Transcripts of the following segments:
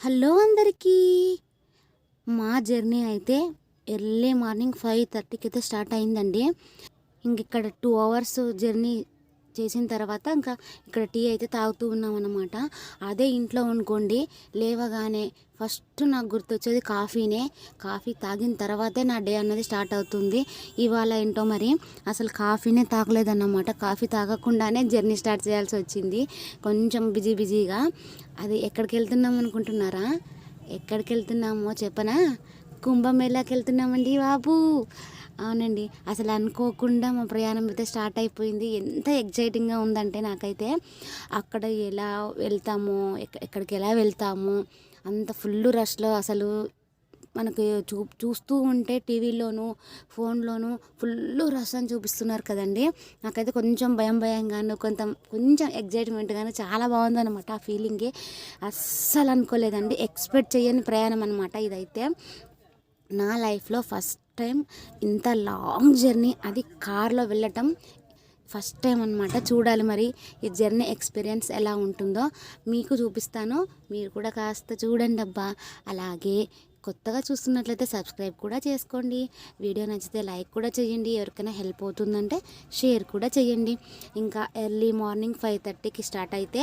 Hello అందరికీ. మా journey అయితే ఎర్లీ మార్నింగ్ 5:30కి అయితే స్టార్ట్ అయిందండి. ఇక్కడ 2 అవర్స్ జర్నీ చేసిన తర్వాత ఇంకా ఇక్కడ టీ అయితే తాగుతూ ఉన్నామన్నమాట. అదే ఇంట్లో అనుకోండి, లేవగానే ఫస్ట్ నాకు గుర్తొచ్చేది కాఫీనే. కాఫీ తాగిన తర్వాతే నా డే అన్నది స్టార్ట్ అవుతుంది. ఇవాళ ఏంటో మరి అసలు కాఫీనే తాగలేదన్నమాట. కాఫీ తాగకుండానే జర్నీ స్టార్ట్ చేయాల్సి వచ్చింది, కొంచెం బిజీగా. అది ఎక్కడికి వెళ్తున్నాం అనుకుంటున్నారా? ఎక్కడికి వెళ్తున్నామో చెప్పనా? కుంభమేళాకి వెళ్తున్నామండి బాబు. అవునండి, అసలు అనుకోకుండా మా ప్రయాణం అయితే స్టార్ట్ అయిపోయింది. ఎంత ఎగ్జైటింగ్గా ఉందంటే నాకైతే. అక్కడ ఎలా వెళ్తామో, ఎక్కడికి ఎలా వెళ్తాము, అంత ఫుల్ రష్లో అసలు మనకు చూస్తూ ఉంటే టీవీలోను ఫోన్లోను ఫుల్ రష్ అని చూపిస్తున్నారు కదండి. నాకైతే కొంచెం భయంగాను కొంచెం ఎగ్జైట్మెంట్గాను చాలా బాగుందన్నమాట. ఆ ఫీలింగే అస్సలు అనుకోలేదండి. ఎక్స్పెక్ట్ చేయని ప్రయాణం అనమాట ఇదైతే. నా లైఫ్లో ఫస్ట్ టైం ఇంత లాంగ్ జర్నీ, అది కార్లో వెళ్ళటం ఫస్ట్ టైం అనమాట. చూడాలి మరి ఈ జర్నీ ఎక్స్పీరియన్స్ ఎలా ఉంటుందో మీకు చూపిస్తాను. మీరు కూడా కాస్త చూడండి అబ్బా. అలాగే కొత్తగా చూస్తున్నట్లయితే సబ్స్క్రైబ్ కూడా చేసుకోండి. వీడియో నచ్చితే లైక్ కూడా చేయండి. ఎవరికైనా హెల్ప్ అవుతుందంటే షేర్ కూడా చేయండి. ఇంకా ఎర్లీ మార్నింగ్ 5:30కి స్టార్ట్ అయితే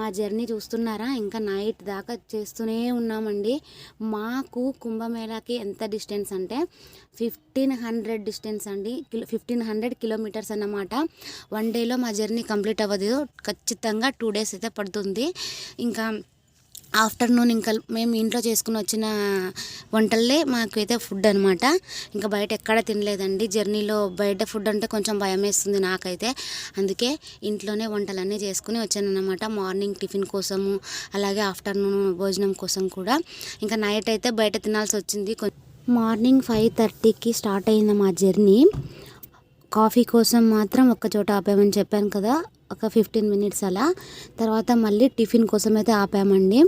మా జర్నీ చూస్తున్నారా, ఇంకా నైట్ దాకా చేస్తూనే ఉన్నామండి. మాకు కుంభమేళాకి ఎంత డిస్టెన్స్ అంటే 1500 డిస్టెన్స్ అండి. 1500 కిలోమీటర్స్ అన్నమాట. 1 డేలో మా జర్నీ కంప్లీట్ అవ్వదు, ఖచ్చితంగా 2 డేస్ అయితే పడుతుంది. ఇంకా ఆఫ్టర్నూన్ ఇంకా మేము ఇంట్లో చేసుకుని వచ్చిన వంటలే మాకైతే ఫుడ్ అనమాట. ఇంకా బయట ఎక్కడ తినలేదండి. జర్నీలో బయట ఫుడ్ అంటే కొంచెం భయం వేస్తుంది నాకైతే. అందుకే ఇంట్లోనే వంటలన్నీ చేసుకుని వచ్చాను అనమాట. మార్నింగ్ టిఫిన్ కోసము, అలాగే ఆఫ్టర్నూన్ భోజనం కోసం కూడా. ఇంకా నైట్ అయితే బయట తినాల్సి వచ్చింది. మార్నింగ్ 5:30కి స్టార్ట్ అయింది మా జర్నీ. కాఫీ కోసం మాత్రం ఒక్క చోట ఆపామని చెప్పాను కదా, ఒక 15 మినిట్స్ అలా. తర్వాత మళ్ళీ టిఫిన్ కోసం అయితే ఆపామండి.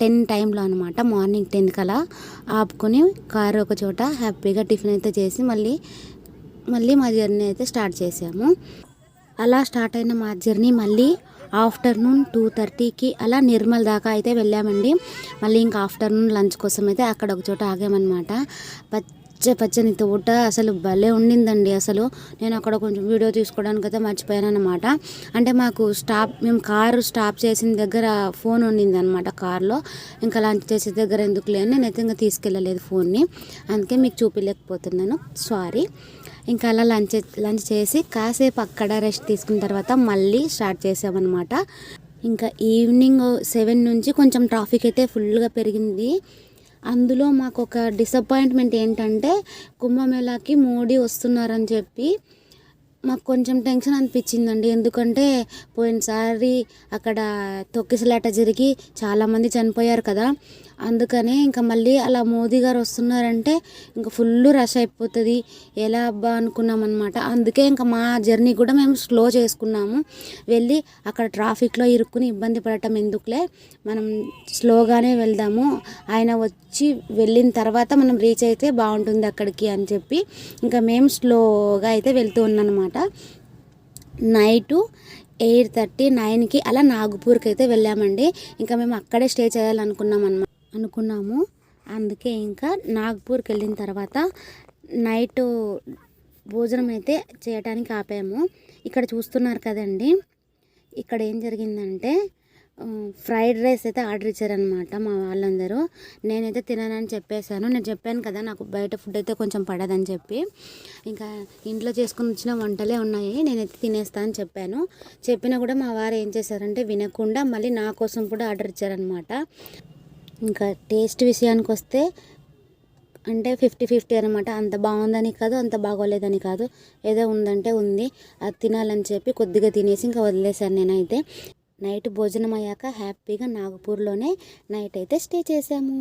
10 టైంలో అనమాట, మార్నింగ్ 10కి అలా ఆపుకొని కారు ఒక చోట హ్యాపీగా టిఫిన్ అయితే చేసి మళ్ళీ మా జర్నీ అయితే స్టార్ట్ చేసాము. అలా స్టార్ట్ అయిన మా జర్నీ మళ్ళీ ఆఫ్టర్నూన్ 2:30కి అలా నిర్మల్ దాకా అయితే వెళ్ళామండి. మళ్ళీ ఇంకా ఆఫ్టర్నూన్ లంచ్ కోసం అయితే అక్కడ ఒక చోట ఆగామన్నమాట. పచ్చని తోట అసలు భలే ఉండిందండి. అసలు నేను అక్కడ కొంచెం వీడియో తీసుకోవడానికి అయితే మర్చిపోయాను అనమాట. అంటే మేము కారు స్టాప్ చేసిన దగ్గర ఫోన్ ఉండింది అనమాట కార్లో. ఇంకా లంచ్ చేసే దగ్గర ఎందుకు లేని నేనైతే ఇంకా తీసుకెళ్ళలేదు ఫోన్ని, అందుకే మీకు చూపించలేకపోతున్నాను, సారీ. ఇంకా అలా లంచ్ చేసి కాసేపు అక్కడ రెస్ట్ తీసుకున్న తర్వాత మళ్ళీ స్టార్ట్ చేసామన్నమాట. ఇంకా ఈవినింగ్ 7 నుంచి కొంచెం ట్రాఫిక్ అయితే ఫుల్గా పెరిగింది. అందులో మాకు ఒక డిసప్పాయింట్మెంట్ ఏంటంటే, కుంభమేళాకి మోడీ వస్తున్నారని చెప్పి మాకు కొంచెం టెన్షన్ అనిపించిందండి. ఎందుకంటే పోయినసారి అక్కడ తొక్కిసలాట జరిగి చాలామంది చనిపోయారు కదా. అందుకనే ఇంకా మళ్ళీ అలా మోదీ గారు వస్తున్నారంటే ఇంకా ఫుల్ రష్ అయిపోతుంది, ఎలా అబ్బా అనుకున్నాం అనమాట. అందుకే ఇంకా మా జర్నీ కూడా మేము స్లో చేసుకున్నాము. వెళ్ళి అక్కడ ట్రాఫిక్లో ఇరుక్కుని ఇబ్బంది పడటం ఎందుకులే, మనం స్లోగానే వెళ్దాము, ఆయన వచ్చి వెళ్ళిన తర్వాత మనం రీచ్ అయితే బాగుంటుంది అక్కడికి అని చెప్పి ఇంకా మేము స్లోగా అయితే వెళ్తూ ఉన్నామన్నమాట. నైటు 8:30, 9కి అలా నాగపూర్కి అయితే వెళ్ళామండి. ఇంకా మేము అక్కడే స్టే చేయాలనుకున్నాము. అందుకే ఇంకా నాగపూర్కి వెళ్ళిన తర్వాత నైట్ భోజనం అయితే చేయడానికి ఆపాము. ఇక్కడ చూస్తున్నారు కదండి, ఇక్కడ ఏం జరిగిందంటే ఫ్రైడ్ రైస్ అయితే ఆర్డర్ ఇచ్చారనమాట మా వాళ్ళందరూ. నేనైతే తిననని చెప్పేశాను. నేను చెప్పాను కదా నాకు బయట ఫుడ్ అయితే కొంచెం పడదని చెప్పి. ఇంకా ఇంట్లో చేసుకుని వచ్చిన వంటలే ఉన్నాయి, నేనైతే తినేస్తా అని చెప్పినా కూడా మా వారు ఏం చేశారంటే వినకుండా మళ్ళీ నా కోసం కూడా ఆర్డర్ ఇచ్చారనమాట. ఇంకా టేస్ట్ విషయానికి వస్తే అంటే 50-50 అనమాట. అంత బాగుందని కాదు, అంత బాగోలేదని కాదు, ఏదో ఉందంటే ఉంది, అది తినాలని చెప్పి కొద్దిగా తినేసి ఇంకా వదిలేశాను నేనైతే. నైట్ భోజనం అయ్యాక హ్యాపీగా నాగపూర్లోనే నైట్ అయితే స్టే చేసాము.